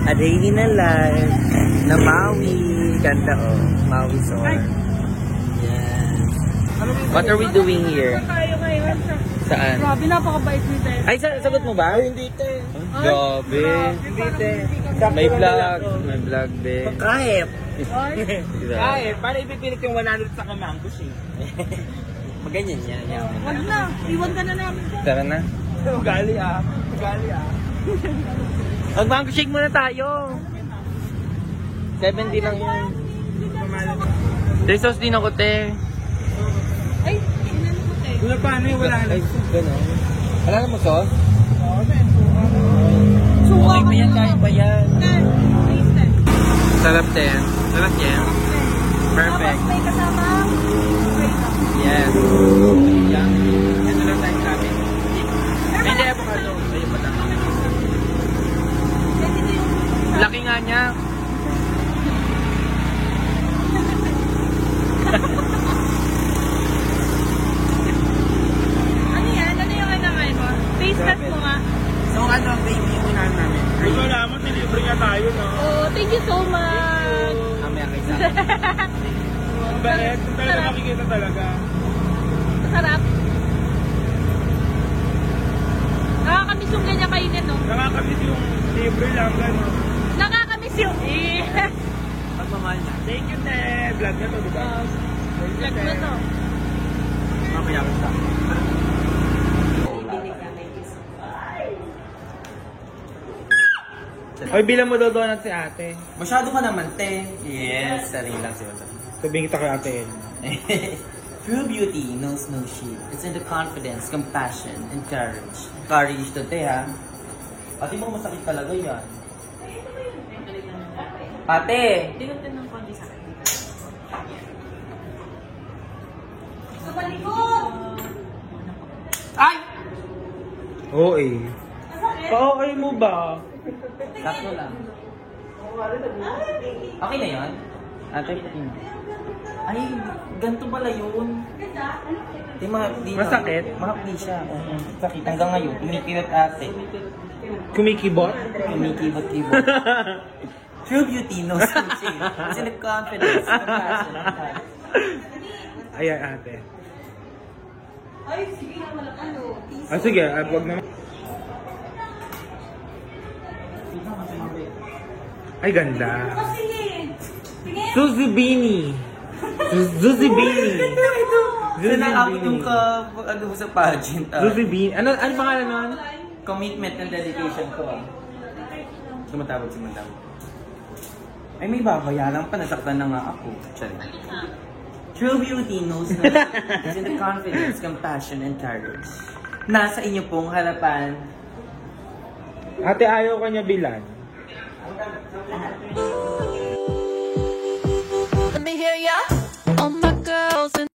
A day in a life na Maui. Ganda oh. Maui Resort. Yes. What are we doing here? Tayo ngayon. Saan? Grabe, napakabait ni Ted. Ay, sagot mo ba? Hindi, te. Grabe. Hindi, te. May vlog. May vlog, be. Kahit. Diba? Kahit. Paano ipipilit yung 100 sa kamangkos eh? Maganyan yan. Wag na. Iwan ka na namin. Tara na. Ugali ah. Ugali ah. Mag-mango shake muna tayo. 70 lang yun. Sauce din ako, te. Ay, sinano ko, Ted. Wala paano eh, wala na. Ay, gano'n. Wala na mo sauce? Oo, men. Suka Okay ka ba yan? na. Kaya ba yan? Ted, please, Ted. Sarap, te. Sarap yan. Perfect. Tapos may kasamang wait up. Yes. Yan. Yan na lang tayo sabi. Hindi, avocado. Ayun pa lang. Ted, ito yung... Laki nga niya. Ano yan? Ano yung ano mo? Face cut mo nga. So ano, baby, yung unahan namin. Ay, wala mo, delivery nga tayo, no? Oh, thank you so much. Mamaya kayo sa Ang bait, kung talaga makikita talaga. Masarap. Nakakamiss yung ganyan kainin, no? Nakakabit yung libre lang, gano'n. Nakakamiss yung... pagmamahal na. Thank you, Ted. Vlog na to, diba? Vlog mo to. Mamaya kayo sa Ay, bilang mo daw donut si ate. Masyado ka naman, te. Yes, sarili lang siya. Sabihin kita kay ate Ed. True beauty knows no shame. It's in the confidence, compassion, and courage. Courage to, te, ha? Ate mo, masakit talaga yan. Ate! Dinutin ng konti sa akin. Sa balikod! Ay! Oo eh. Pa-okay mo ba? Sakto lang. Okay na yun? Ate, pati mo. Ay, ganito pala yun. Di, mahapdi na. Masakit? Mahapdi siya. Sakit. Hanggang ngayon, kumikibot ate. Kumikibot? Kumikibot-kibot. True beauty knows no shame. It's in the confidence, compassion, and courage. Ayan ate. Ay, sige na wala. Ano? Ah, sige, wag naman. Ay, ganda. Sige! Sige! Suzubini. Suzubini. Sinakapit yung ano mo sa pageant. Suzubini. Ano pangalan nun? Commitment and dedication ko. Sumatawag. Ay, may babayaran pa. Nasaktan na nga ako. Sorry. True beauty knows no shame. It's in the confidence, compassion, and courage. Nasa inyo pong harapan. Ate, ayaw ka niya bilan. Let me hear ya.